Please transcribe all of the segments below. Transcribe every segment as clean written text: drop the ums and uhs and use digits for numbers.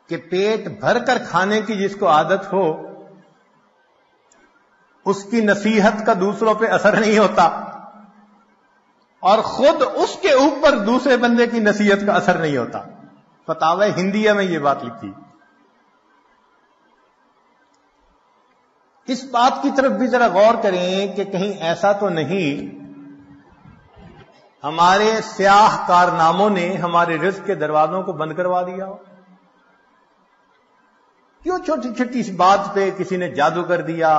کہ پیٹ بھر کر کھانے کی جس کو عادت ہو اس کی نصیحت کا دوسروں پہ اثر نہیں ہوتا، اور خود اس کے اوپر دوسرے بندے کی نصیحت کا اثر نہیں ہوتا۔ فتاوی ہندیہ میں یہ بات لکھی۔ اس بات کی طرف بھی ذرا غور کریں کہ کہیں ایسا تو نہیں ہمارے سیاہ کارناموں نے ہمارے رزق کے دروازوں کو بند کروا دیا ہو؟ کیوں چھوٹی چھوٹی اس بات پہ کسی نے جادو کر دیا،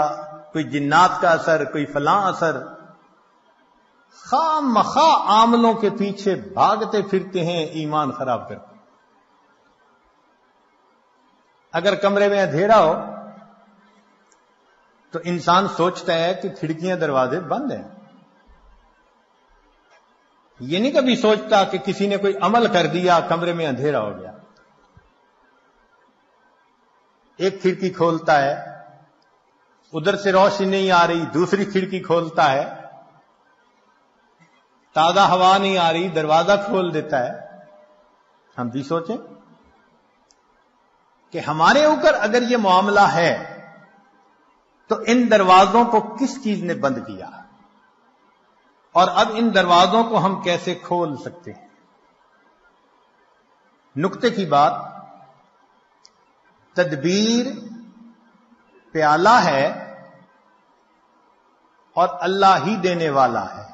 کوئی جنات کا اثر، کوئی فلاں اثر، خواہ مخواہ عاملوں کے پیچھے بھاگتے پھرتے ہیں، ایمان خراب کرتے ہیں۔ اگر کمرے میں اندھیرا ہو تو انسان سوچتا ہے کہ کھڑکیاں دروازے بند ہیں، یہ نہیں کبھی سوچتا کہ کسی نے کوئی عمل کر دیا، کمرے میں اندھیرا ہو گیا۔ ایک کھڑکی کھولتا ہے، ادھر سے روشنی نہیں آ رہی، دوسری کھڑکی کھولتا ہے، تازہ ہوا نہیں آ رہی، دروازہ کھول دیتا ہے۔ ہم بھی سوچیں کہ ہمارے اوپر اگر یہ معاملہ ہے تو ان دروازوں کو کس چیز نے بند کیا، اور اب ان دروازوں کو ہم کیسے کھول سکتے ہیں؟ نکتے کی بات، تدبیر پیالہ ہے اور اللہ ہی دینے والا ہے۔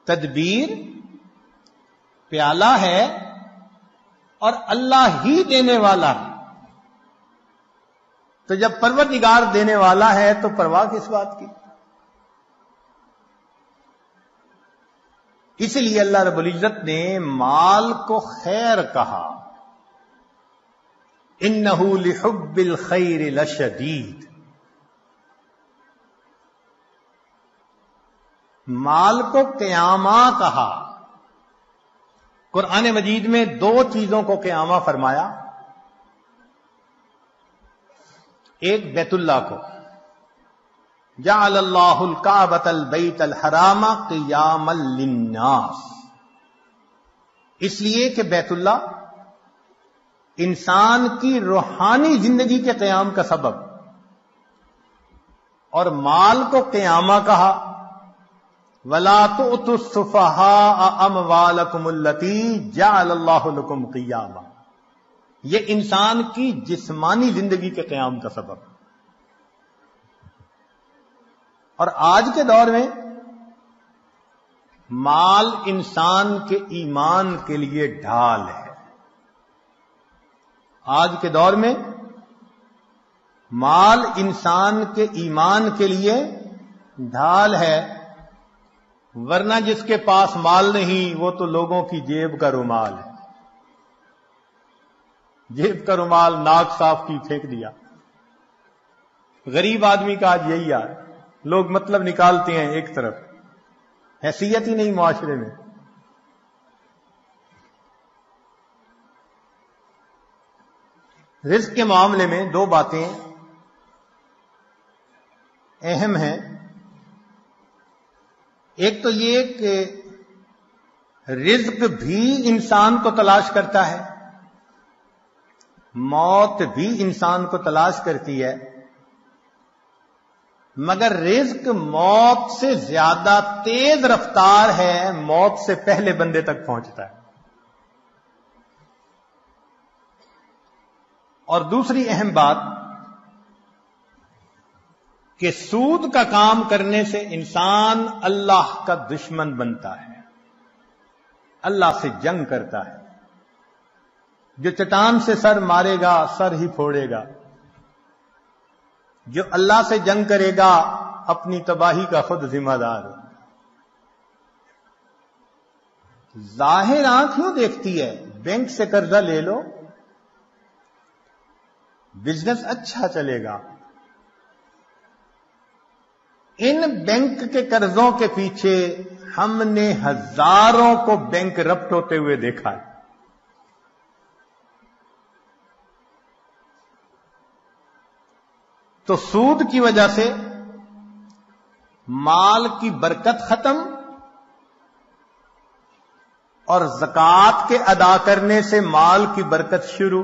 تدبیر پیالہ ہے اور اللہ ہی دینے والا ہے۔ تو جب پروردگار دینے والا ہے تو پرواہ کس بات کی؟ اس لیے اللہ رب العزت نے مال کو خیر کہا، انہ لحب الخیر لشدید۔ مال کو قیامہ کہا۔ قرآن مجید میں دو چیزوں کو قیامہ فرمایا، ایک بیت اللہ کو، جعل اللہ الکعبۃ البیت الحرام قیاما للناس، اس لیے کہ بیت اللہ انسان کی روحانی زندگی کے قیام کا سبب، اور مال کو قیامہ کہا، وَلَا تُؤْتُوا السُّفَهَاءَ أَمْوَالَكُمُ الَّتِي جَعَلَ اللَّهُ لَكُمْ قِيَامًا، یہ انسان کی جسمانی زندگی کے قیام کا سبب۔ اور آج کے دور میں مال انسان کے ایمان کے لیے ڈھال ہے۔ آج کے دور میں مال انسان کے ایمان کے لیے ڈھال ہے، ورنہ جس کے پاس مال نہیں وہ تو لوگوں کی جیب کا رومال ہے۔ جیب کا رومال ناک صاف کی پھینک دیا۔ غریب آدمی کا آج یہی ہے، لوگ مطلب نکالتے ہیں ایک طرف، حیثیت ہی نہیں معاشرے میں۔ رزق کے معاملے میں دو باتیں اہم ہیں۔ ایک تو یہ کہ رزق بھی انسان کو تلاش کرتا ہے، موت بھی انسان کو تلاش کرتی ہے، مگر رزق موت سے زیادہ تیز رفتار ہے، موت سے پہلے بندے تک پہنچتا ہے۔ اور دوسری اہم بات کہ سود کا کام کرنے سے انسان اللہ کا دشمن بنتا ہے، اللہ سے جنگ کرتا ہے۔ جو چٹان سے سر مارے گا سر ہی پھوڑے گا، جو اللہ سے جنگ کرے گا اپنی تباہی کا خود ذمہ دار ہے۔ ظاہر آنکھ کیوں دیکھتی ہے؟ بینک سے قرضہ لے لو، بزنس اچھا چلے گا۔ ان بینک کے قرضوں کے پیچھے ہم نے ہزاروں کو بینک رپٹ ہوتے ہوئے دیکھا ہے۔ تو سود کی وجہ سے مال کی برکت ختم اور زکوٰۃ کے ادا کرنے سے مال کی برکت شروع.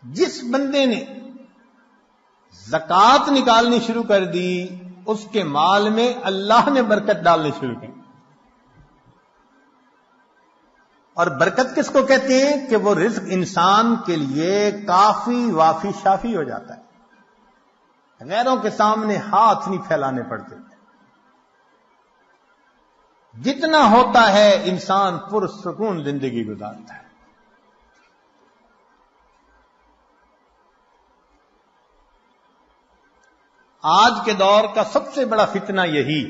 جس بندے نے زکوٰۃ نکالنی شروع کر دی اس کے مال میں اللہ نے برکت ڈالنی شروع کی. اور برکت کس کو کہتے ہیں کہ وہ رزق انسان کے لیے کافی وافی شافی ہو جاتا ہے، غیروں کے سامنے ہاتھ نہیں پھیلانے پڑتے. جتنا ہوتا ہے انسان پرسکون زندگی گزارتا ہے. آج کے دور کا سب سے بڑا فتنہ یہی،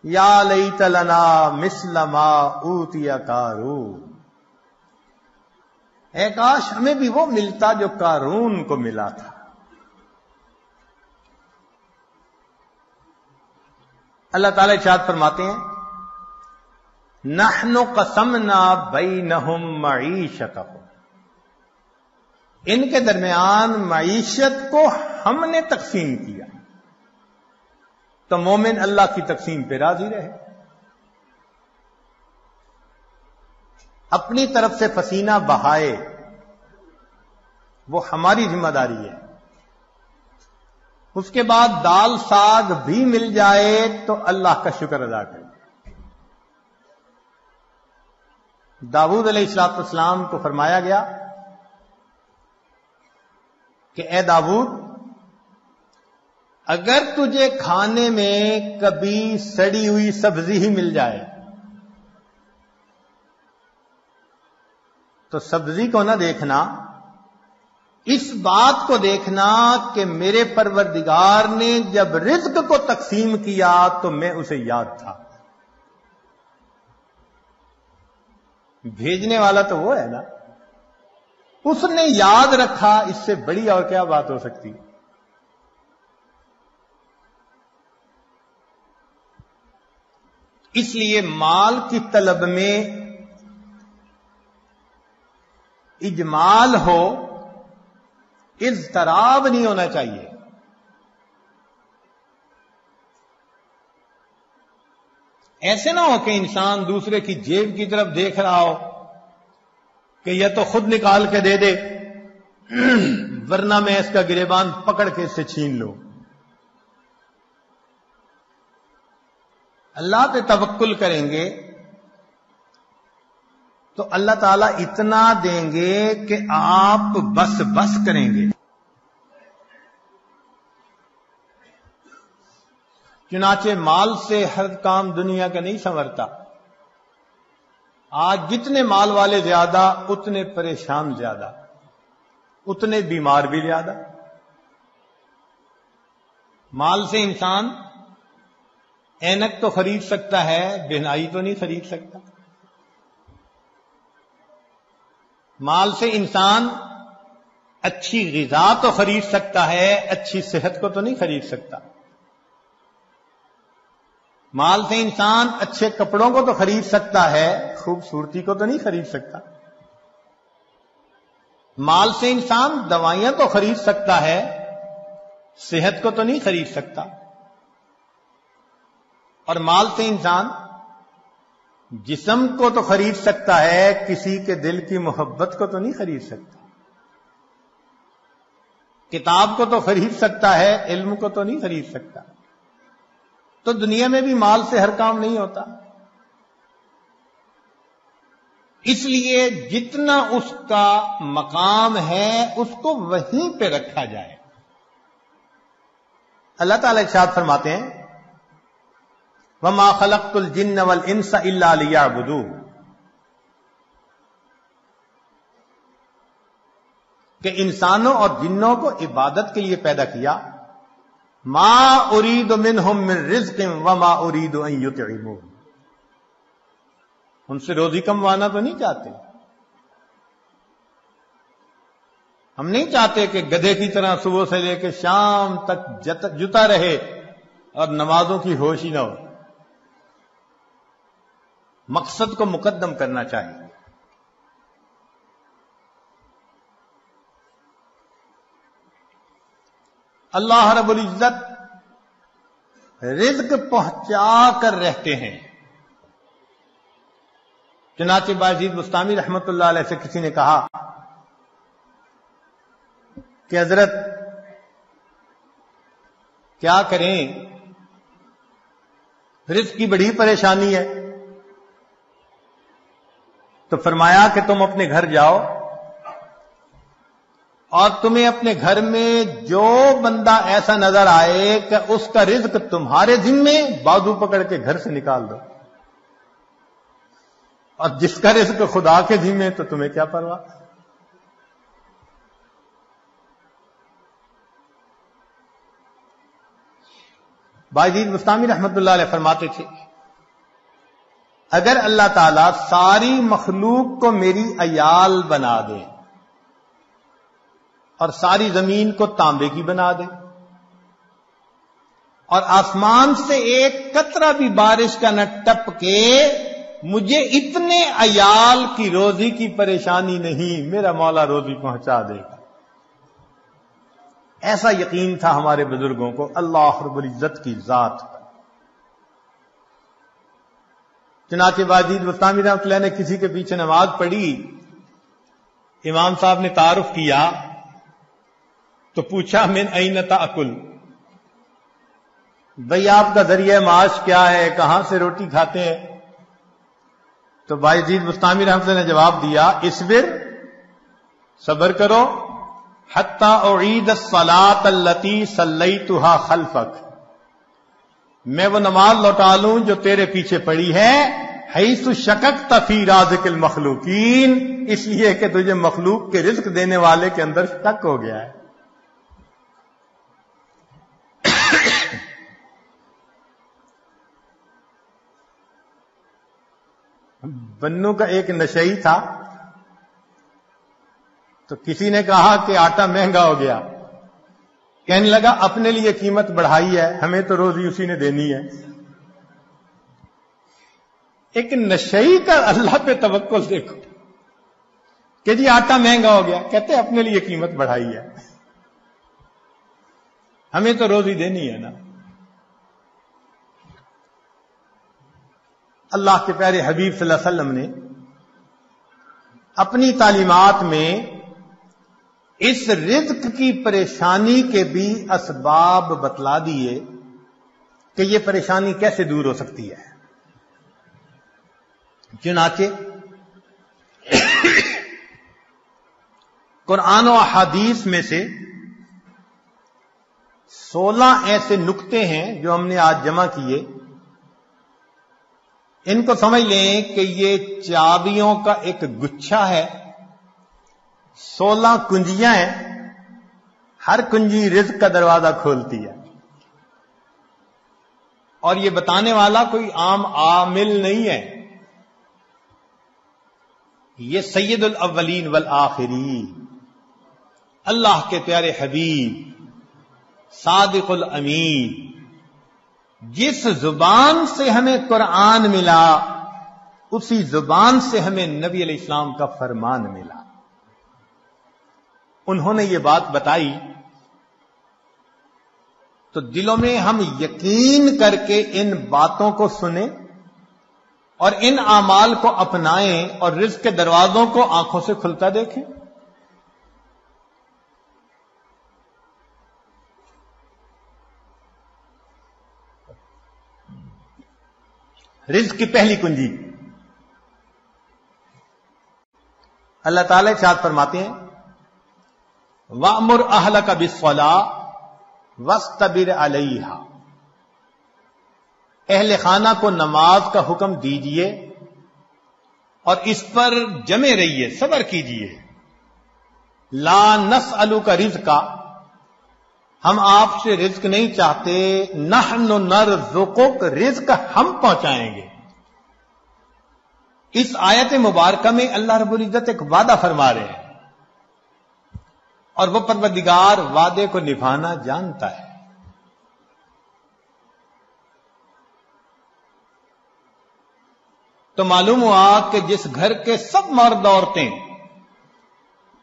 یا لیت لنا مثل ما اوتی قارون، اے کاش ہمیں بھی وہ ملتا جو قارون کو ملا تھا. اللہ تعالی ارشاد فرماتے ہیں نحن قسمنا بینہم معیشتہم، ان کے درمیان معیشت کو ہم نے تقسیم کیا. تو مومن اللہ کی تقسیم پہ راضی رہے. اپنی طرف سے پسینہ بہائے وہ ہماری ذمہ داری ہے. اس کے بعد دال ساگ بھی مل جائے تو اللہ کا شکر ادا کرے. داؤد علیہ السلام کو فرمایا گیا کہ اے داؤد، اگر تجھے کھانے میں کبھی سڑی ہوئی سبزی ہی مل جائے تو سبزی کو نہ دیکھنا، اس بات کو دیکھنا کہ میرے پروردگار نے جب رزق کو تقسیم کیا تو میں اسے یاد تھا. بھیجنے والا تو وہ ہے نا، اس نے یاد رکھا. اس سے بڑی اور کیا بات ہو سکتی؟ اس لیے مال کی طلب میں اجمال ہو، اضطراب نہیں ہونا چاہیے. ایسے نہ ہو کہ انسان دوسرے کی جیب کی طرف دیکھ رہا ہو کہ یہ تو خود نکال کے دے دے ورنہ میں اس کا گریبان پکڑ کے اس سے چھین لوں. اللہ پہ توکل کریں گے تو اللہ تعالیٰ اتنا دیں گے کہ آپ بس بس کریں گے. چنانچہ مال سے ہر کام دنیا کا نہیں سنورتا. آج جتنے مال والے زیادہ اتنے پریشان زیادہ، اتنے بیمار بھی زیادہ. مال سے انسان اینک تو خرید سکتا ہے، بہنائی تو نہیں خرید سکتا. مال سے انسان اچھی غذا تو خرید سکتا ہے، اچھی صحت کو تو نہیں خرید سکتا. مال سے انسان اچھے کپڑوں کو تو خرید سکتا ہے، خوبصورتی کو تو نہیں خرید سکتا. مال سے انسان دوائیاں تو خرید سکتا ہے، صحت کو تو نہیں خرید سکتا. اور مال سے انسان جسم کو تو خرید سکتا ہے، کسی کے دل کی محبت کو تو نہیں خرید سکتا. کتاب کو تو خرید سکتا ہے، علم کو تو نہیں خرید سکتا. تو دنیا میں بھی مال سے ہر کام نہیں ہوتا. اس لیے جتنا اس کا مقام ہے اس کو وہیں پہ رکھا جائے. اللہ تعالی ارشاد فرماتے ہیں وَمَا خَلَقْتُ الْجِنَّ وَالْإِنسَ إِلَّا لِيَعْبُدُونِ، کہ انسانوں اور جنوں کو عبادت کے لیے پیدا کیا. مَا أُرِيدُ مِنْهُمْ مِنْ رِزْقٍ وَمَا أُرِيدُ أَنْ يُطْعِمُونِ، ان سے روزی کموانا تو نہیں چاہتے. ہم نہیں چاہتے کہ گدھے کی طرح صبح سے لے کے شام تک جتا رہے اور نمازوں کی ہوش ہی نہ ہو. مقصد کو مقدم کرنا چاہیے. اللہ رب العزت رزق پہنچا کر رہتے ہیں. چنانچہ بایزید بستامی رحمت اللہ علیہ سے کسی نے کہا کہ حضرت کیا کریں، رزق کی بڑی پریشانی ہے. تو فرمایا کہ تم اپنے گھر جاؤ اور تمہیں اپنے گھر میں جو بندہ ایسا نظر آئے کہ اس کا رزق تمہارے ذمے، بازو پکڑ کے گھر سے نکال دو. اور جس کا رزق خدا کے ذمے تو تمہیں کیا پرواہ. بایزید بستامی رحمت اللہ علیہ فرماتے تھے اگر اللہ تعالیٰ ساری مخلوق کو میری عیال بنا دے اور ساری زمین کو تانبے کی بنا دے اور آسمان سے ایک قطرہ بھی بارش کا نہ ٹپ کے، مجھے اتنے عیال کی روزی کی پریشانی نہیں، میرا مولا روزی پہنچا دے گا. ایسا یقین تھا ہمارے بزرگوں کو اللہ رب العزت کی ذات پر. چنانچہ بایزید بستامی رحمۃ اللہ نے کسی کے پیچھے نماز پڑھی، امام صاحب نے تعارف کیا تو پوچھا من این تاکل، بھئی آپ کا ذریعہ معاش کیا ہے، کہاں سے روٹی کھاتے ہیں؟ تو بایزید بستامی رحمۃ اللہ نے جواب دیا اصبر، صبر کرو، حتی اعید الصلاۃ التی صلیتها خلفک، میں وہ نماز لوٹا لوں جو تیرے پیچھے پڑی ہے، حیث شککت فی رازق المخلوقین، اس لیے کہ تجھے مخلوق کے رزق دینے والے کے اندر شک ہو گیا ہے. بنو کا ایک نشئی تھا تو کسی نے کہا کہ آٹا مہنگا ہو گیا، کہنے لگا اپنے لیے قیمت بڑھائی ہے، ہمیں تو روزی اسی نے دینی ہے. ایک نشئی کا اللہ پہ توکل دیکھو کہ جی آٹا مہنگا ہو گیا، کہتے اپنے لیے قیمت بڑھائی ہے، ہمیں تو روزی دینی ہے نا. اللہ کے پیارے حبیب صلی اللہ علیہ وسلم نے اپنی تعلیمات میں اس رزق کی پریشانی کے بھی اسباب بتلا دیے کہ یہ پریشانی کیسے دور ہو سکتی ہے. چنانچہ قرآن و احادیث میں سے 16 ایسے نکتے ہیں جو ہم نے آج جمع کیے. ان کو سمجھ لیں کہ یہ چابیوں کا ایک گچھا ہے، 16 کنجیاں ہیں، ہر کنجی رزق کا دروازہ کھولتی ہے. اور یہ بتانے والا کوئی عام عامل نہیں ہے، یہ سید الاولین والآخرین اللہ کے پیارے حبیب صادق الامین، جس زبان سے ہمیں قرآن ملا اسی زبان سے ہمیں نبی علیہ السلام کا فرمان ملا. انہوں نے یہ بات بتائی تو دلوں میں ہم یقین کر کے ان باتوں کو سنیں اور ان اعمال کو اپنائیں اور رزق کے دروازوں کو آنکھوں سے کھلتا دیکھیں. رزق کی پہلی کنجی اللہ تعالی ارشاد فرماتے ہیں وَأْمُرْ أَهْلَكَ بِالصَّلَاةِ وَاسْتَبِرْ عَلَيْهَا، اہل خانہ کو نماز کا حکم دیجئے اور اس پر جمے رہیے، صبر کیجئے. لا نسألک رزقا، ہم آپ سے رزق نہیں چاہتے، نحن نرزقک، رزق ہم پہنچائیں گے. اس آیت مبارکہ میں اللہ رب العزت ایک وعدہ فرما رہے ہیں اور وہ پروردگار وعدے کو نبھانا جانتا ہے. تو معلوم ہوا کہ جس گھر کے سب مرد عورتیں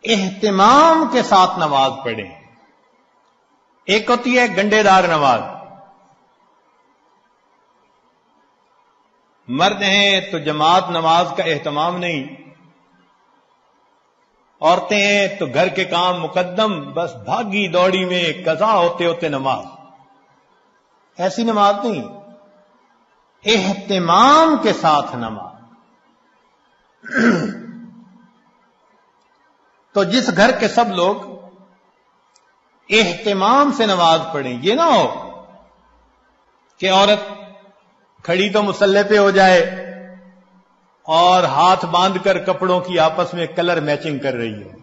اہتمام کے ساتھ نماز پڑھیں، ایک ہوتی ہے گنڈے دار نماز، مرد ہیں تو جماعت نماز کا اہتمام نہیں، عورتیں ہیں تو گھر کے کام مقدم، بس بھاگی دوڑی میں قضا ہوتے ہوتے نماز. ایسی نماز نہیں، اہتمام کے ساتھ نماز. تو جس گھر کے سب لوگ اہتمام سے نماز پڑھیں، یہ نہ ہو کہ عورت کھڑی تو مصلی پہ ہو جائے اور ہاتھ باندھ کر کپڑوں کی آپس میں کلر میچنگ کر رہی ہے.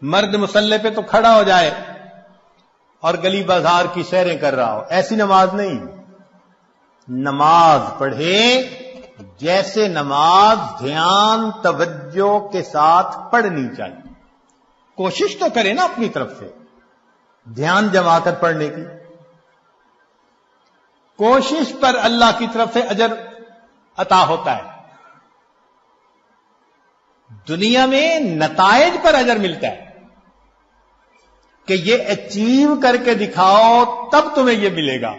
مرد مصلی پہ تو کھڑا ہو جائے اور گلی بازار کی سیریں کر رہا ہو. ایسی نماز نہیں. نماز پڑھے جیسے نماز دھیان توجہ کے ساتھ پڑھنی چاہیے. کوشش تو کرے نا اپنی طرف سے دھیان جما کر پڑھنے کی. کوشش پر اللہ کی طرف سے اجر عطا ہوتا ہے. دنیا میں نتائج پر اجر ملتا ہے کہ یہ اچیو کر کے دکھاؤ تب تمہیں یہ ملے گا.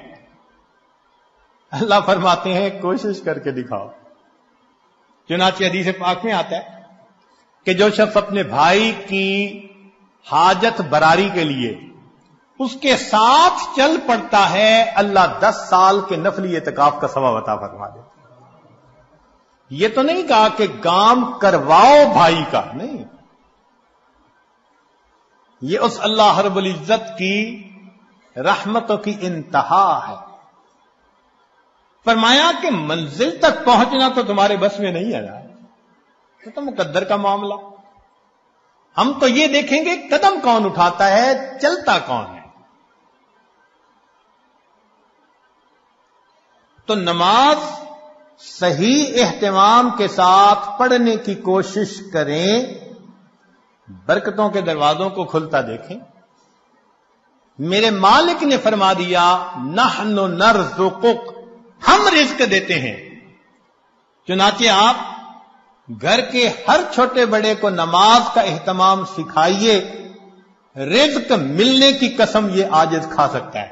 اللہ فرماتے ہیں کوشش کر کے دکھاؤ. چنانچہ حدیث پاک میں آتا ہے کہ جو شخص اپنے بھائی کی حاجت براری کے لیے اس کے ساتھ چل پڑتا ہے، اللہ 10 سال کے نفلی اعتکاف کا ثواب عطا فرما دیتا. یہ تو نہیں کہا کہ کام کرواؤ بھائی کا، نہیں. یہ اس اللہ رب العزت کی رحمتوں کی انتہا ہے. فرمایا کہ منزل تک پہنچنا تو تمہارے بس میں نہیں ہے نا، یہ تو مقدر کا معاملہ. ہم تو یہ دیکھیں گے قدم کون اٹھاتا ہے، چلتا کون ہے. تو نماز صحیح اہتمام کے ساتھ پڑھنے کی کوشش کریں، برکتوں کے دروازوں کو کھلتا دیکھیں. میرے مالک نے فرما دیا نحن نرزقک، ہم رزق دیتے ہیں. چنانچہ آپ گھر کے ہر چھوٹے بڑے کو نماز کا اہتمام سکھائیے، رزق ملنے کی قسم یہ عاجز کھا سکتا ہے.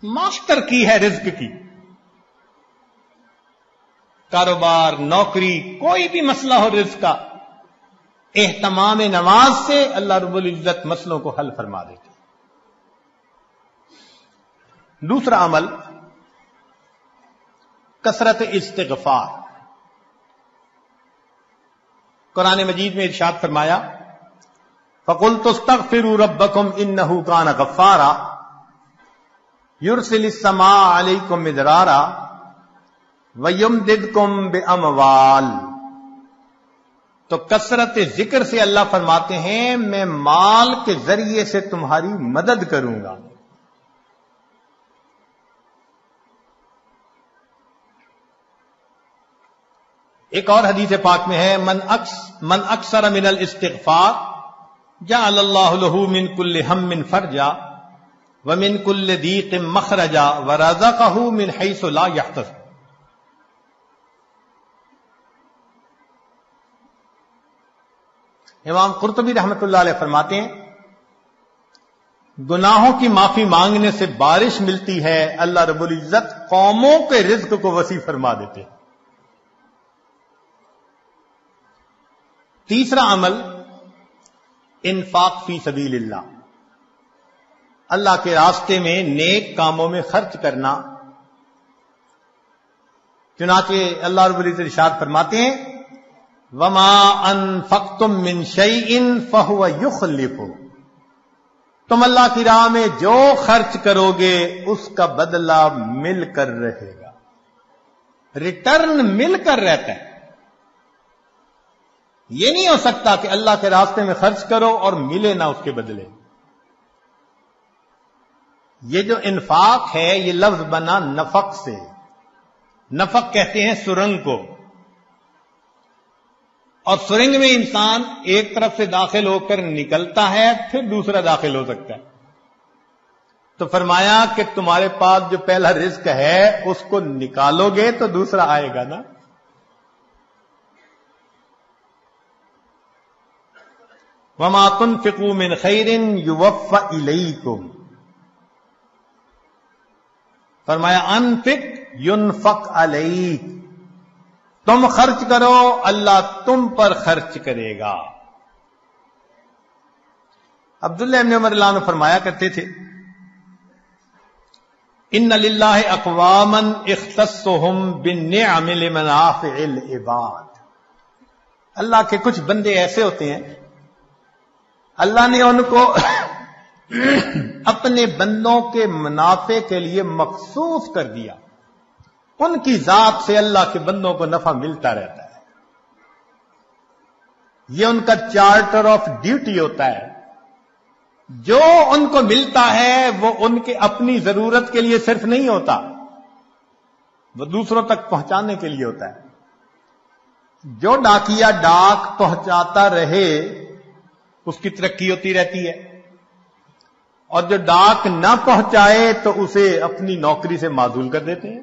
ماسٹر کی ہے رزق کی. کاروبار، نوکری، کوئی بھی مسئلہ ہو رزق کا، اہتمام نماز سے اللہ رب العزت مسئلوں کو حل فرما دیتے. دوسرا عمل کثرت استغفار. قرآن مجید میں ارشاد فرمایا فَقُلْتُ اسْتَغْفِرُوا رَبَّكُمْ إِنَّهُ كَانَ غَفَّارًا يُرْسِلِ السَّمَاءَ عَلَيْكُمْ مِدْرَارًا وَيُمْدِدْكُمْ بِأَمْوَالٍ. تو کثرت ذکر سے اللہ فرماتے ہیں میں مال کے ذریعے سے تمہاری مدد کروں گا. ایک اور حدیث پاک میں ہے من اکثر من الاستغفار جعل اللہ له من كل هم فرجا ومن كل ضيق مخرجا ورزقه من حيث لا يحتسب. امام قرطبی رحمۃ اللہ علیہ فرماتے ہیں گناہوں کی معافی مانگنے سے بارش ملتی ہے، اللہ رب العزت قوموں کے رزق کو وسیع فرما دیتے ہیں. تیسرا عمل انفاق فی سبیل اللہ، اللہ کے راستے میں نیک کاموں میں خرچ کرنا. چنانچہ اللہ رب العزت ارشاد فرماتے ہیں وما انفقتم من شیء فهو یخلفہ. تم اللہ کی راہ میں جو خرچ کرو گے اس کا بدلہ مل کر رہے گا، ریٹرن مل کر رہتا ہے. یہ نہیں ہو سکتا کہ اللہ کے راستے میں خرچ کرو اور ملے نہ اس کے بدلے. یہ جو انفاق ہے یہ لفظ بنا نفق سے. نفق کہتے ہیں سرنگ کو، اور سرنگ میں انسان ایک طرف سے داخل ہو کر نکلتا ہے پھر دوسرا داخل ہو سکتا ہے. تو فرمایا کہ تمہارے پاس جو پہلا رزق ہے اس کو نکالو گے تو دوسرا آئے گا نا. وما تنفقوا من خیر یوفى الیکم، فرمایا انفق ينفق علیک، تم خرچ کرو اللہ تم پر خرچ کرے گا۔ عبداللہ ابن عمر اللہ عنہ فرمایا کرتے تھے ان للہ اقواما اختصهم بالنعم لمنافع العباد، اللہ کے کچھ بندے ایسے ہوتے ہیں اللہ نے ان کو اپنے بندوں کے منافع کے لیے مخصوص کر دیا، ان کی ذات سے اللہ کے بندوں کو نفع ملتا رہتا ہے، یہ ان کا چارٹر آف ڈیوٹی ہوتا ہے، جو ان کو ملتا ہے وہ ان کے اپنی ضرورت کے لیے صرف نہیں ہوتا، وہ دوسروں تک پہنچانے کے لیے ہوتا ہے۔ جو ڈاکیا ڈاک پہنچاتا رہے اس کی ترقی ہوتی رہتی ہے، اور جو ڈاک نہ پہنچائے تو اسے اپنی نوکری سے معزول کر دیتے ہیں۔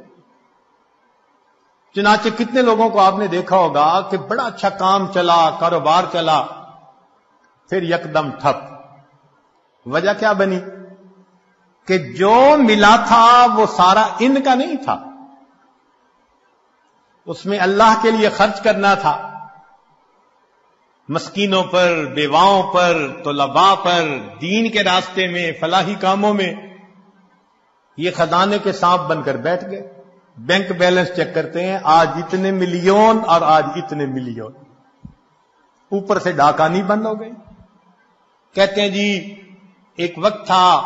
چنانچہ کتنے لوگوں کو آپ نے دیکھا ہوگا کہ بڑا اچھا کام چلا، کاروبار چلا، پھر یکدم ٹھپ۔ وجہ کیا بنی؟ کہ جو ملا تھا وہ سارا ان کا نہیں تھا، اس میں اللہ کے لیے خرچ کرنا تھا، مسکینوں پر، بیواؤں پر، طلباء پر، دین کے راستے میں، فلاحی کاموں میں۔ یہ خزانے کے سانپ بن کر بیٹھ گئے، بینک بیلنس چیک کرتے ہیں، آج اتنے ملین اور آج اتنے ملین، اوپر سے ڈاکانی بند ہو گئی۔ کہتے ہیں جی ایک وقت تھا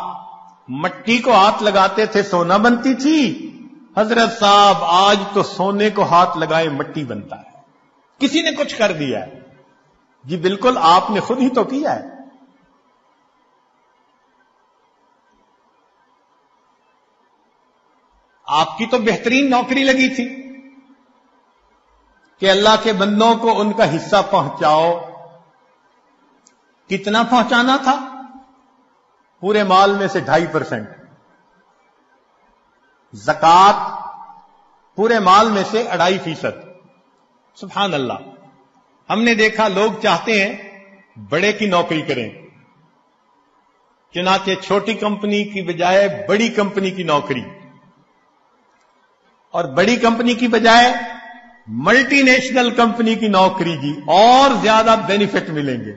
مٹی کو ہاتھ لگاتے تھے سونا بنتی تھی، حضرت صاحب آج تو سونے کو ہاتھ لگائے مٹی بنتا ہے، کسی نے کچھ کر دیا ہے؟ جی بالکل آپ نے خود ہی تو کیا ہے۔ آپ کی تو بہترین نوکری لگی تھی کہ اللہ کے بندوں کو ان کا حصہ پہنچاؤ۔ کتنا پہنچانا تھا؟ پورے مال میں سے 2.5%، زکوٰۃ پورے مال میں سے 2.5%۔ سبحان اللہ۔ ہم نے دیکھا لوگ چاہتے ہیں بڑے کی نوکری کریں، چنانچہ چھوٹی کمپنی کی بجائے بڑی کمپنی کی نوکری، اور بڑی کمپنی کی بجائے ملٹی نیشنل کمپنی کی نوکری کی، اور زیادہ بینیفٹ ملیں گے۔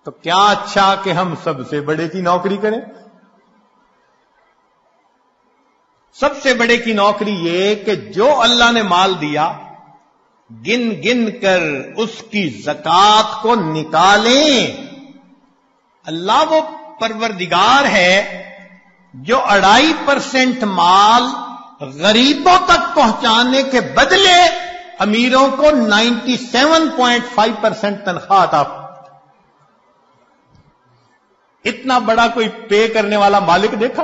تو کیا اچھا کہ ہم سب سے بڑے کی نوکری کریں۔ سب سے بڑے کی نوکری یہ کہ جو اللہ نے مال دیا گن گن کر اس کی زکوٰۃ کو نکالیں۔ اللہ وہ پروردگار ہے جو 2.5% مال غریبوں تک پہنچانے کے بدلے امیروں کو 97.5% تنخواہ عطا۔ اتنا بڑا کوئی پے کرنے والا مالک دیکھا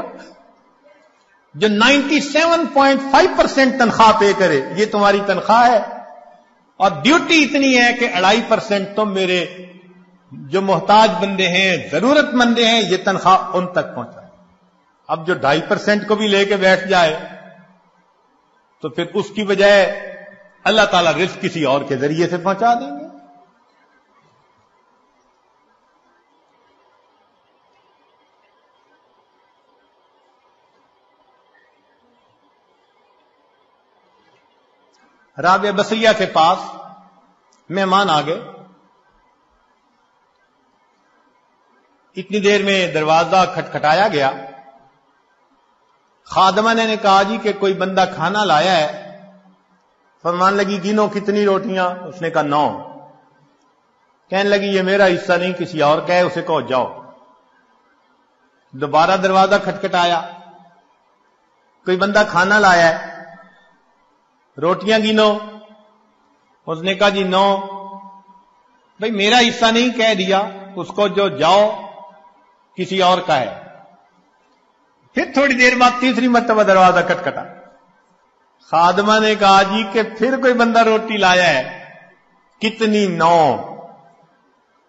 جو 97.5% تنخواہ پے کرے؟ یہ تمہاری تنخواہ ہے، اور ڈیوٹی اتنی ہے کہ 2.5% تم میرے جو محتاج بندے ہیں، ضرورت مندے ہیں، یہ تنخواہ ان تک پہنچائے۔ اب جو 2.5% کو بھی لے کے بیٹھ جائے تو پھر اس کی بجائے اللہ تعالیٰ رزق کسی اور کے ذریعے سے پہنچا دیں گے۔ رابعہ بصریہ کے پاس مہمان آ گئے، اتنی دیر میں دروازہ کھٹکھٹایا گیا، خادمہ نے کہا جی کہ کوئی بندہ کھانا لایا ہے۔ فرمان لگی گنو کتنی روٹیاں؟ اس نے کہا 9۔ کہنے لگی یہ میرا حصہ نہیں، کسی اور کا ہے، اسے کہو جاؤ۔ دوبارہ دروازہ کھٹکھٹایا، کوئی بندہ کھانا لایا ہے، روٹیاں گنو۔ اس نے کہا جی 9۔ بھئی میرا حصہ نہیں کہہ دیا، اس کو جو جاؤ کسی اور کا ہے۔ پھر تھوڑی دیر بعد تیسری مرتبہ دروازہ کھٹکھٹا، خادمہ نے کہا جی کہ پھر کوئی بندہ روٹی لایا ہے، کتنی؟ 9۔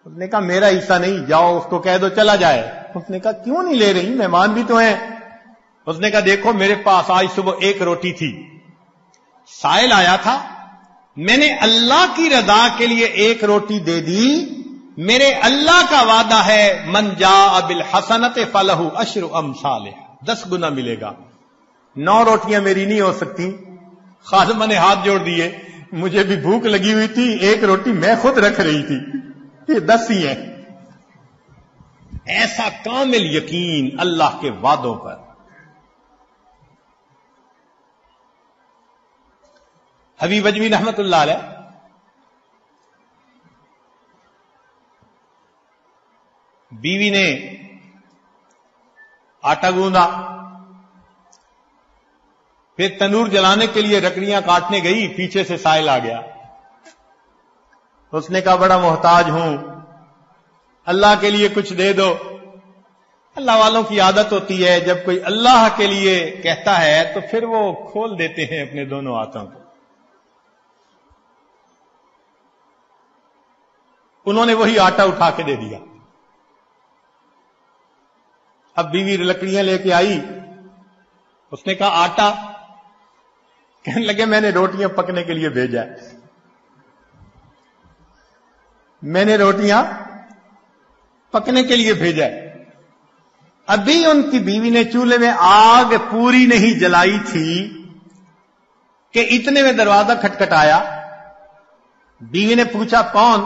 اس نے کہا میرا حصہ نہیں، جاؤ اس کو کہہ دو چلا جائے۔ اس نے کہا کیوں نہیں لے رہی، مہمان بھی تو ہیں۔ اس نے کہا دیکھو میرے پاس آج صبح 1 روٹی تھی، سائل آیا تھا، میں نے اللہ کی رضا کے لیے 1 روٹی دے دی، میرے اللہ کا وعدہ ہے من جاء بالحسنۃ فلہ عشر امثالھا، 10 گنا ملے گا۔ 9 روٹیاں میری نہیں ہو سکتی، خادمہ نے ہاتھ جوڑ دیے، مجھے بھی بھوک لگی ہوئی تھی، 1 روٹی میں خود رکھ رہی تھی، یہ 10 ہی ہیں۔ ایسا کامل یقین اللہ کے وعدوں پر۔ حبیب اجمی رحمت اللہ علیہ بیوی نے آٹا گوندا، پھر تنور جلانے کے لیے لکڑیاں کاٹنے گئی، پیچھے سے سائل آ گیا۔ اس نے کہا بڑا محتاج ہوں، اللہ کے لیے کچھ دے دو۔ اللہ والوں کی عادت ہوتی ہے جب کوئی اللہ کے لیے کہتا ہے تو پھر وہ کھول دیتے ہیں اپنے دونوں ہاتھوں کو۔ انہوں نے وہی آٹا اٹھا کے دے دیا۔ اب بیوی لکڑیاں لے کے آئی، اس نے کہا آٹا، کہنے لگے میں نے روٹیاں پکنے کے لیے بھیجا ہے، میں نے روٹیاں پکنے کے لیے بھیجا ہے۔ ابھی ان کی بیوی نے چولہے میں آگ پوری نہیں جلائی تھی کہ اتنے میں دروازہ کھٹکھٹایا۔ بیوی نے پوچھا کون؟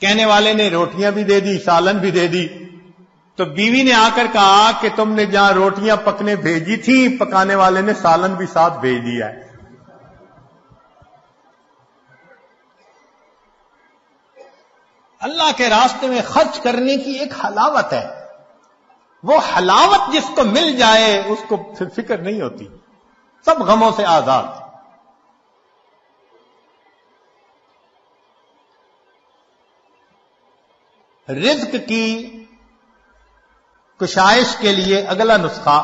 کہنے والے نے روٹیاں بھی دے دی، سالن بھی دے دی۔ تو بیوی نے آ کر کہا کہ تم نے جہاں روٹیاں پکنے بھیجی تھی، پکانے والے نے سالن بھی ساتھ بھیج دیا ہے۔ اللہ کے راستے میں خرچ کرنے کی ایک حلاوت ہے، وہ حلاوت جس کو مل جائے اس کو پھر فکر نہیں ہوتی، سب غموں سے آزاد۔ رزق کی کشائش کے لیے اگلا نسخہ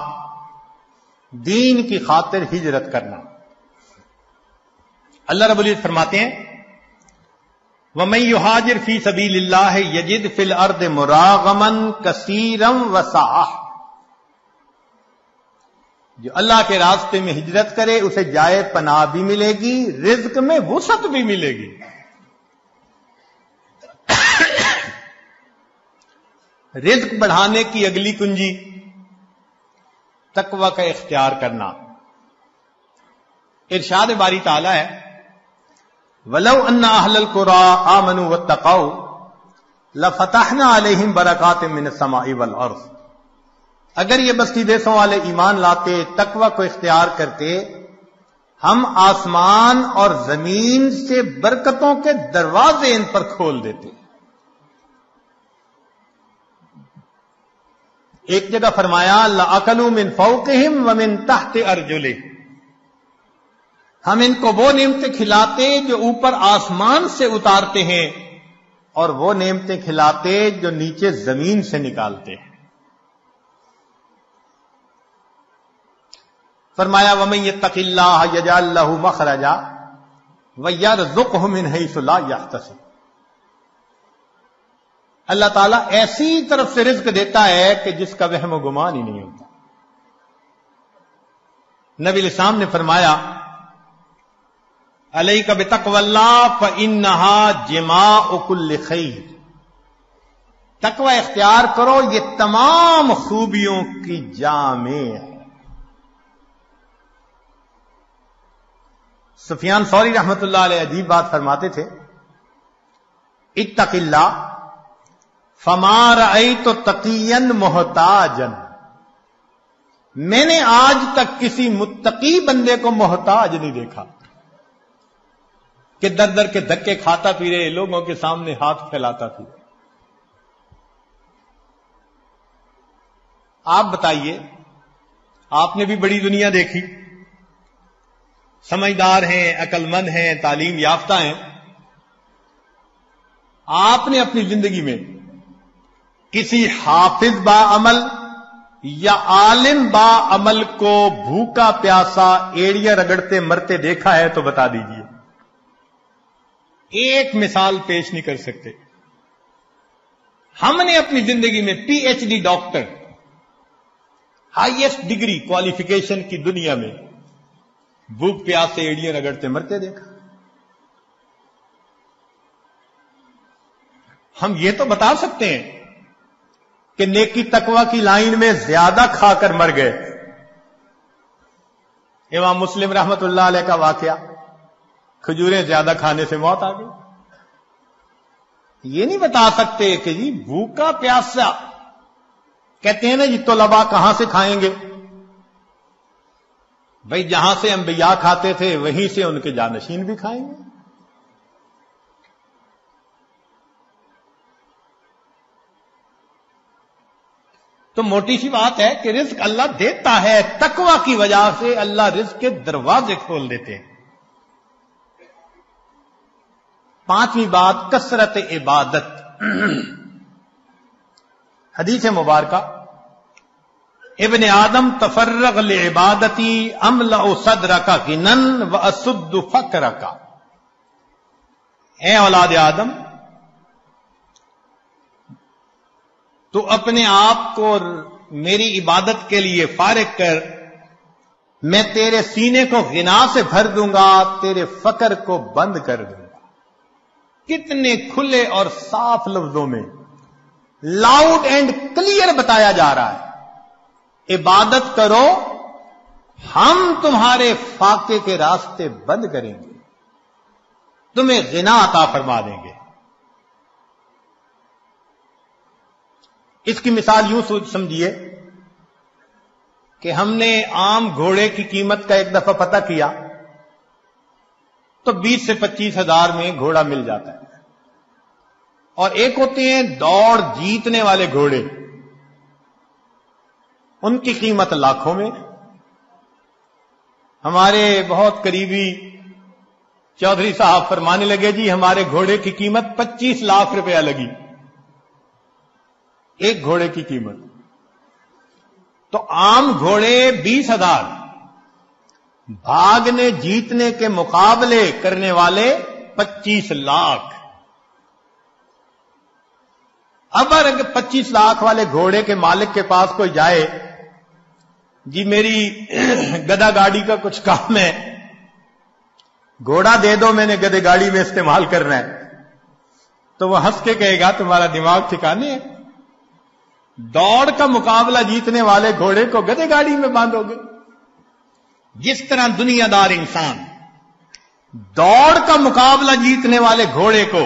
دین کی خاطر ہجرت کرنا۔ اللہ رب العزت فرماتے ہیں وَمَن يُهَاجِرْ فِي سَبِيلِ اللَّهِ يَجِدْ فِي الْأَرْضِ مُرَاغَمًا كَثِيرًا وَسَعَةً، جو اللہ کے راستے میں ہجرت کرے اسے جائے پناہ بھی ملے گی، رزق میں وسعت بھی ملے گی۔ رزق بڑھانے کی اگلی کنجی تقوی کا اختیار کرنا۔ ارشاد باری تعالی ہے وَلَوْ أَنَّ أَهْلَ الْقُرَىٰ آمَنُوا وَاتَّقَوْا لَفَتَحْنَا عَلَيْهِمْ بَرَكَاتٍ مِّنَ السَّمَاءِ وَالْأَرْضِ، اگر یہ بستی دیسوں والے ایمان لاتے، تقوی کو اختیار کرتے، ہم آسمان اور زمین سے برکتوں کے دروازے ان پر کھول دیتے۔ ایک جگہ فرمایا لَأَكَلُوا مِن فَوْقِهِمْ وَمِن تَحْتِ أَرْجُلِهِمْ، ہم ان کو وہ نعمتیں کھلاتے جو اوپر آسمان سے اتارتے ہیں اور وہ نعمتیں کھلاتے جو نیچے زمین سے نکالتے ہیں۔ فرمایا وَمَن يَتَّقِ اللَّهَ يَجْعَل لَّهُ مَخْرَجًا وَيَرْزُقْهُ مِنْ حَيْثُ لَا يَحْتَسِبُ، اللہ تعالیٰ ایسی طرف سے رزق دیتا ہے کہ جس کا وہم و گمان ہی نہیں ہوتا۔ نبی علیہ السلام نے فرمایا علیک بتقوی اللہ فإنہا جماع کل خیر، تقوی اختیار کرو یہ تمام خوبیوں کی جامع ہے۔ سفیان ثوری رحمت اللہ علیہ عجیب بات فرماتے تھے اتق اللہ فما رأیت تقیا محتاجا، میں نے آج تک کسی متقی بندے کو محتاج نہیں دیکھا کہ در در کے دھکے کھاتا پھرے، لوگوں کے سامنے ہاتھ پھیلاتا پھرے۔ آپ بتائیے، آپ نے بھی بڑی دنیا دیکھی، سمجھدار ہیں، عقل مند ہیں، تعلیم یافتہ ہیں، آپ نے اپنی زندگی میں کسی حافظ با عمل یا عالم با عمل کو بھوکا پیاسا ایڑیاں رگڑتے مرتے دیکھا ہے تو بتا دیجئے۔ ایک مثال پیش نہیں کر سکتے۔ ہم نے اپنی زندگی میں P H D doctor, highest degree qualification کی دنیا میں بھوک پیاس سے ایڑیاں رگڑتے مرتے دیکھا۔ ہم یہ تو بتا سکتے ہیں کہ نیکی تقوی کی لائن میں زیادہ کھا کر مر گئے. امام مسلم رحمت اللہ علیہ کا واقعہ، کھجوریں زیادہ کھانے سے موت آ گئی. یہ نہیں بتا سکتے کہ جی بھوکا پیاسا، کہتے ہیں نا جی طلباء کہاں سے کھائیں گے؟ بھائی جہاں سے انبیاء کھاتے تھے وہیں سے ان کے جانشین بھی کھائیں گے. تو موٹی سی بات ہے کہ رزق اللہ دیتا ہے، تقوی کی وجہ سے اللہ رزق کے دروازے کھول دیتے ہیں. پانچویں بات، کثرت عبادت. حدیث مبارکہ، ابن آدم تفرغ لعبادتی املأ صدرک غنا واسد فقرک. اے اولاد آدم، تو اپنے آپ کو میری عبادت کے لیے فارغ کر، میں تیرے سینے کو غنا سے بھر دوں گا، تیرے فقر کو بند کر دوں گا. کتنے کھلے اور صاف لفظوں میں، لاؤڈ اینڈ کلیئر بتایا جا رہا ہے، عبادت کرو، ہم تمہارے فاقے کے راستے بند کریں گے، تمہیں غنا عطا فرما دیں گے. اس کی مثال یوں سمجھیے کہ ہم نے عام گھوڑے کی قیمت کا ایک دفعہ پتہ کیا تو 20 سے 25 ہزار میں گھوڑا مل جاتا ہے. اور ایک ہوتے ہیں دوڑ جیتنے والے گھوڑے، ان کی قیمت لاکھوں میں. ہمارے بہت قریبی چودھری صاحب فرمانے لگے جی ہمارے گھوڑے کی قیمت 25 لاکھ روپیہ لگی، ایک گھوڑے کی قیمت. تو عام گھوڑے 20,000، بھاگنے جیتنے کے مقابلے کرنے والے 25 لاکھ. اب اگر 25 لاکھ والے گھوڑے کے مالک کے پاس کوئی جائے، جی میری گدا گاڑی کا کچھ کام ہے، گھوڑا دے دو، میں نے گدے گاڑی میں استعمال کرنا ہے، تو وہ ہنس کے کہے گا تمہارا دماغ ٹھکانے ہے، دوڑ کا مقابلہ جیتنے والے گھوڑے کو گدے گاڑی میں باندھو گے. جس طرح دنیا دار انسان دوڑ کا مقابلہ جیتنے والے گھوڑے کو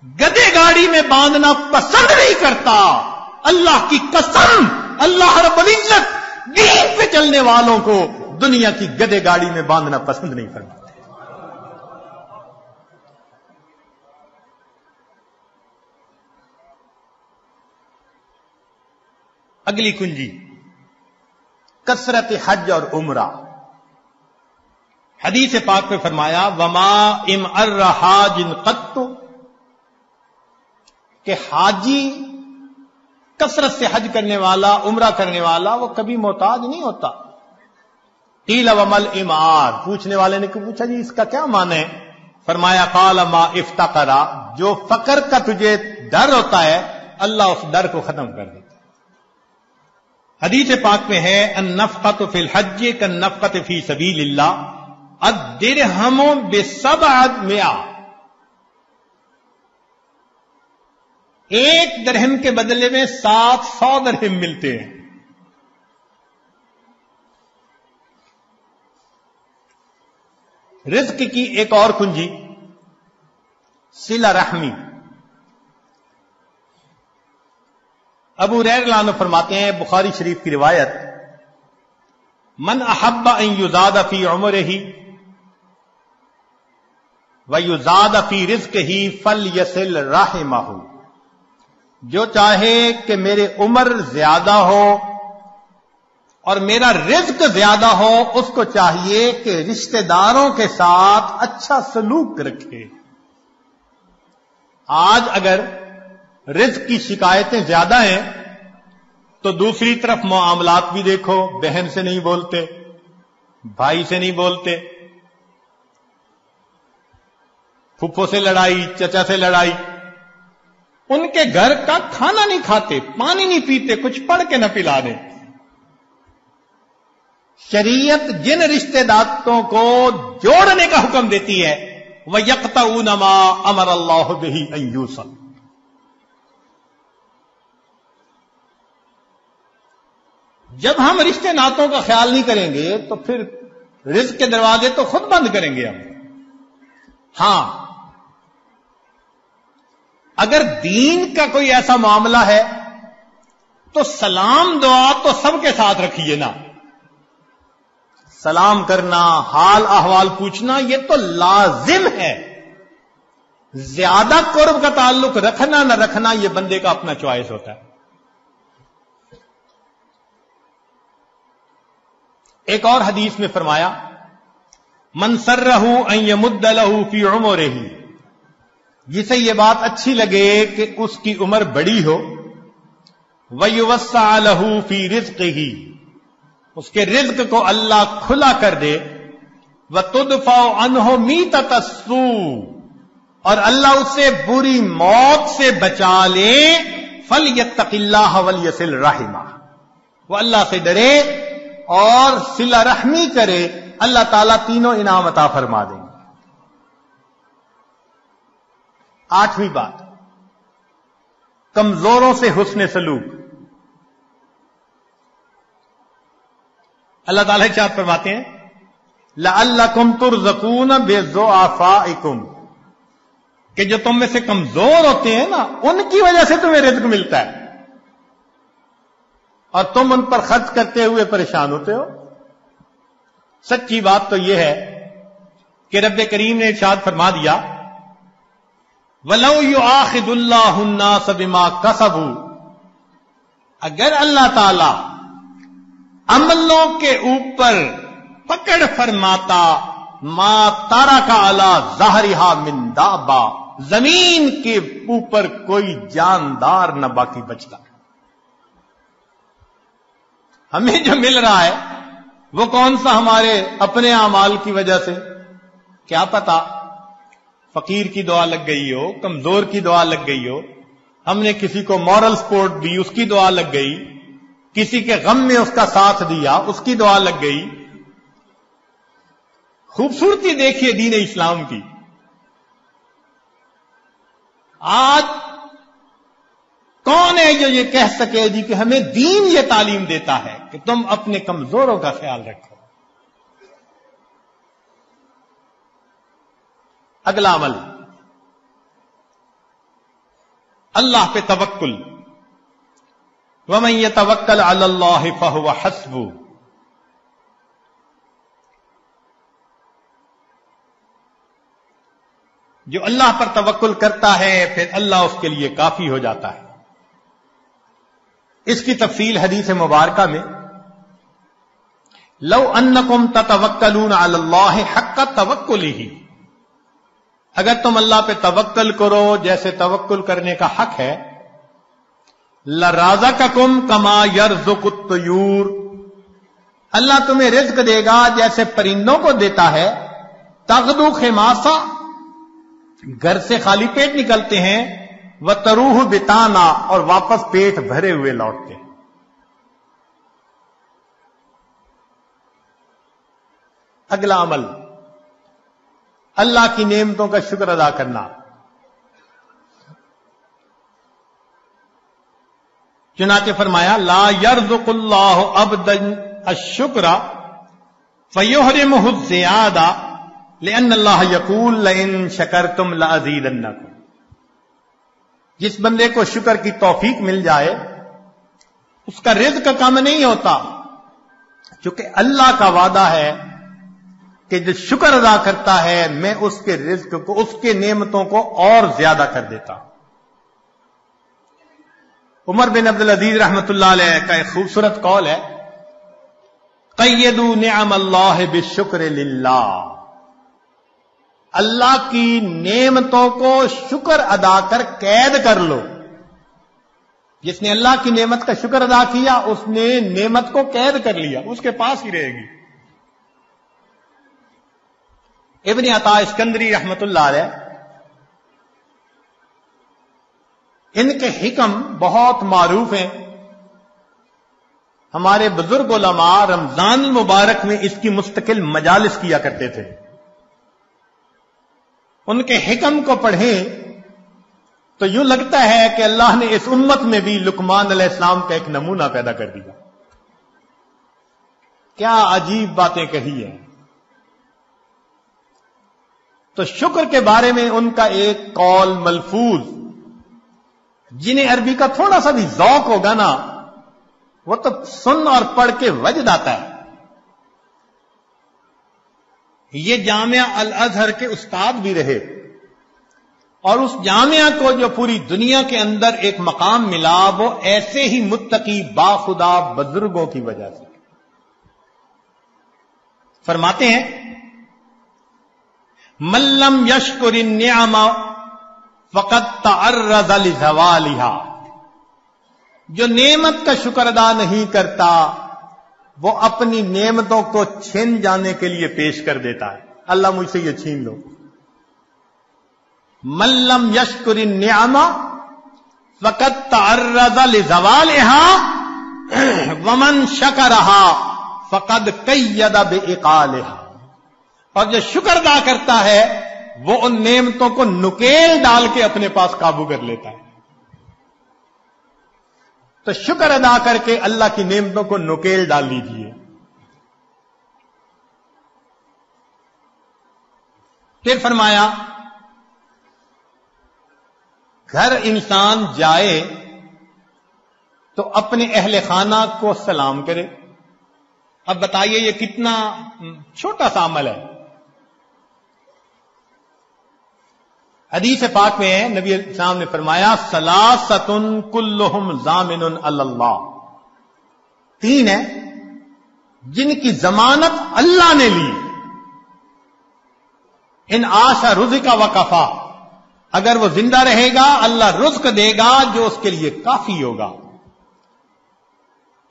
گدے گاڑی میں باندھنا پسند نہیں کرتا، اللہ کی قسم اللہ رب العزت دین پہ چلنے والوں کو دنیا کی گدے گاڑی میں باندھنا پسند نہیں فرماتے. اگلی کنجی، کثرت حج اور عمرہ. حدیث پاک میں فرمایا وما امر حاج قط، کہ حاجی کثرت سے حج کرنے والا، عمرہ کرنے والا، وہ کبھی محتاج نہیں ہوتا. قیل ومل امار، پوچھنے والے نے پوچھا جی اس کا کیا معنی ہے؟ فرمایا قال ما افتقرا، جو فقر کا تجھے ڈر ہوتا ہے اللہ اس ڈر کو ختم کر دیتا. حدیث پاک میں ہے النفقۃ فی الحج کالنفقۃ فی سبیل اللہ، الدرہم ب700، ایک درہم کے بدلے میں 700 درہم ملتے ہیں. رزق کی ایک اور کنجی، صلہ رحمی. ابو ہریرہ رضی اللہ عنہ فرماتے ہیں، بخاری شریف کی روایت، من احب ان یزاد فی عمرہ ویزاد فی رزقہ فلیصل رحمہ، جو چاہے کہ میرے عمر زیادہ ہو اور میرا رزق زیادہ ہو، اس کو چاہیے کہ رشتہ داروں کے ساتھ اچھا سلوک رکھے. آج اگر رزق کی شکایتیں زیادہ ہیں تو دوسری طرف معاملات بھی دیکھو، بہن سے نہیں بولتے، بھائی سے نہیں بولتے، پھپھو سے لڑائی، چچا سے لڑائی، ان کے گھر کا کھانا نہیں کھاتے، پانی نہیں پیتے، کچھ پڑھ کے نہ پلا دیں. شریعت جن رشتہ داروں کو جوڑنے کا حکم دیتی ہے وَيَقْطَعُونَ مَا أَمَرَ اللَّهُ بِهِ أَن يُوصَلَ، جب ہم رشتے ناتوں کا خیال نہیں کریں گے تو پھر رزق کے دروازے تو خود بند کریں گے ہم. ہاں، اگر دین کا کوئی ایسا معاملہ ہے تو سلام دعا تو سب کے ساتھ رکھیے نا. سلام کرنا، حال احوال پوچھنا، یہ تو لازم ہے. زیادہ قرب کا تعلق رکھنا نہ رکھنا یہ بندے کا اپنا چوائس ہوتا ہے. ایک اور حدیث میں فرمایا من سرہ ان یمد لہ فی عمرہ، جسے یہ بات اچھی لگے کہ اس کی عمر بڑی ہو، ویوسع لہ فی رزقہ، اس کے رزق کو اللہ کھلا کر دے، وتدفع عنہ میتۃ السوء، اور اللہ اسے بری موت سے بچا لے، فلیتق اللہ ولیصل رحمہ، وہ اللہ سے ڈرے اور صلہ رحمی کرے، اللہ تعالیٰ تینوں انعام عطا فرما دیں گے. 8ویں بات، کمزوروں سے حسن سلوک. اللہ تعالیٰ ارشاد فرماتے ہیں لعلکم ترزقون بضعفائکم، کہ جو تم میں سے کمزور ہوتے ہیں نا ان کی وجہ سے تمہیں رزق ملتا ہے اور تم ان پر خرچ کرتے ہوئے پریشان ہوتے ہو. سچی بات تو یہ ہے کہ رب کریم نے ارشاد فرما دیا وَلَوْ يُؤَاخِذُ اللَّهُ النَّاسَ بِمَا كَسَبُوا، اگر اللہ تعالی عملوں کے اوپر پکڑ فرماتا ما ترک علی ظہرہا من دابہ، زمین کے اوپر کوئی جاندار نہ باقی بچتا. ہمیں جو مل رہا ہے وہ کون سا ہمارے اپنے اعمال کی وجہ سے؟ کیا پتا فقیر کی دعا لگ گئی ہو، کمزور کی دعا لگ گئی ہو، ہم نے کسی کو مورل سپورٹ دی اس کی دعا لگ گئی، کسی کے غم میں اس کا ساتھ دیا اس کی دعا لگ گئی. خوبصورتی دیکھیے دین اسلام کی. آج کون ہے جو یہ کہہ سکے جی کہ ہمیں دین یہ تعلیم دیتا ہے کہ تم اپنے کمزوروں کا خیال رکھو. اگلا عمل، اللہ پہ توکل. وَمَن يَتَوَكَّلْ عَلَى اللَّهِ فَهُوَ حَسْبُهُ، جو اللہ پر توکل کرتا ہے پھر اللہ اس کے لیے کافی ہو جاتا ہے. اس کی تفصیل حدیث مبارکہ میں لو انکم تتوکلون علی اللہ حق توکلہ، اگر تم اللہ پہ توکل کرو جیسے توکل کرنے کا حق ہے، لرازقکم کما یرزق الطیور، اللہ تمہیں رزق دے گا جیسے پرندوں کو دیتا ہے. تغدو خماسا، گھر سے خالی پیٹ نکلتے ہیں، وتروح بتانا، اور واپس پیٹ بھرے ہوئے لوٹتے ہیں. اگلا عمل، اللہ کی نعمتوں کا شکر ادا کرنا. چنانچہ فرمایا لا یرزق اللہ عبدا الشکر فیحرمہ الزیادہ لأن اللہ یقول لئن شکرتم لأزیدنکم، جس بندے کو شکر کی توفیق مل جائے اس کا رزق کم نہیں ہوتا، چونکہ اللہ کا وعدہ ہے کہ جو شکر ادا کرتا ہے میں اس کے رزق کو، اس کے نعمتوں کو اور زیادہ کر دیتا. عمر بن عبدالعزیز رحمۃ اللہ علیہ کا ایک خوبصورت قول ہے قیدوا نعم اللہ بالشکر للہ، اللہ کی نعمتوں کو شکر ادا کر قید کر لو. جس نے اللہ کی نعمت کا شکر ادا کیا اس نے نعمت کو قید کر لیا، اس کے پاس ہی رہے گی. ابن عطا اسکندری رحمت اللہ علیہ، ان کے حکم بہت معروف ہیں. ہمارے بزرگ علماء رمضان المبارک میں اس کی مستقل مجالس کیا کرتے تھے. ان کے حکم کو پڑھیں تو یوں لگتا ہے کہ اللہ نے اس امت میں بھی لقمان علیہ السلام کا ایک نمونہ پیدا کر دیا. کیا عجیب باتیں کہی ہیں. تو شکر کے بارے میں ان کا ایک قول ملفوظ، جنہیں عربی کا تھوڑا سا بھی ذوق ہوگا نا، وہ تو سن اور پڑھ کے وجد آتا ہے. یہ جامعہ الازہر کے استاد بھی رہے، اور اس جامعہ کو جو پوری دنیا کے اندر ایک مقام ملا، وہ ایسے ہی متقی باخدا بزرگوں کی وجہ سے. فرماتے ہیں من لم یشکر النعم فقد تعرض لزوالها، جو نعمت کا شکر ادا نہیں کرتا وہ اپنی نعمتوں کو چھن جانے کے لیے پیش کر دیتا ہے. اللہ مجھ سے یہ چھین لو. من لم یشکر النعم فقد تعرض لزوالها ومن شکرها فقد قید بعقالها، اور جو شکر ادا کرتا ہے وہ ان نعمتوں کو نکیل ڈال کے اپنے پاس قابو کر لیتا ہے. تو شکر ادا کر کے اللہ کی نعمتوں کو نکیل ڈال لیجیے. پھر فرمایا گھر انسان جائے تو اپنے اہل خانہ کو سلام کرے. اب بتائیے یہ کتنا چھوٹا سا عمل ہے. حدیث پاک میں ہے، نبی اسلام نے فرمایا ثلاثۃ کلہم ضامن علی اللہ، تین ہیں جن کی ضمانت اللہ نے لی. ان عاش رزق وکفا، اگر وہ زندہ رہے گا اللہ رزق دے گا جو اس کے لیے کافی ہوگا.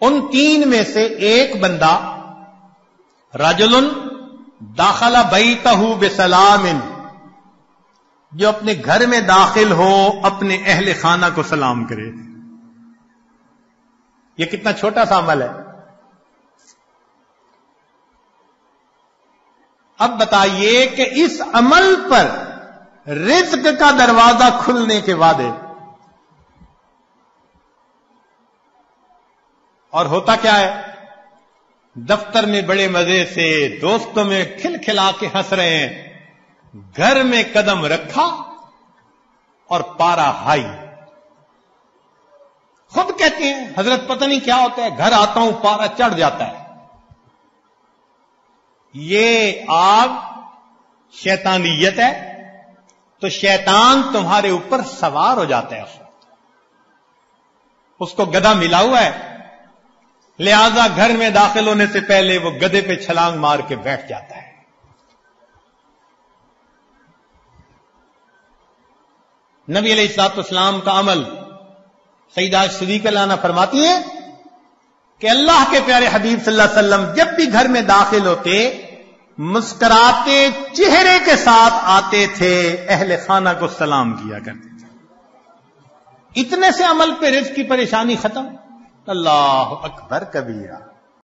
ان تین میں سے ایک بندہ رجل داخل بیتہ بسلام، جو اپنے گھر میں داخل ہو اپنے اہل خانہ کو سلام کرے. یہ کتنا چھوٹا سا عمل ہے. اب بتائیے کہ اس عمل پر رزق کا دروازہ کھلنے کے وعدے، اور ہوتا کیا ہے؟ دفتر میں بڑے مزے سے دوستوں میں کھل کھلا کے ہنس رہے ہیں، گھر میں قدم رکھا اور پارا ہائی. خود کہتے ہیں حضرت پتہ نہیں کیا ہوتا ہے، گھر آتا ہوں پارا چڑھ جاتا ہے. یہ آگ شیطانیت ہے، تو شیطان تمہارے اوپر سوار ہو جاتا ہے. اس کو گدھا ملا ہوا ہے، لہذا گھر میں داخل ہونے سے پہلے وہ گدھے پہ چھلانگ مار کے بیٹھ جاتا ہے. نبی علیہ الصلوۃ والسلام کا عمل، سیدہ صدیقہ عنہا فرماتی ہیں کہ اللہ کے پیارے حبیب صلی اللہ علیہ وسلم جب بھی گھر میں داخل ہوتے مسکراتے چہرے کے ساتھ آتے تھے، اہل خانہ کو سلام کیا کرتے تھے. اتنے سے عمل پہ رزق کی پریشانی ختم. اللہ اکبر کبیرہ.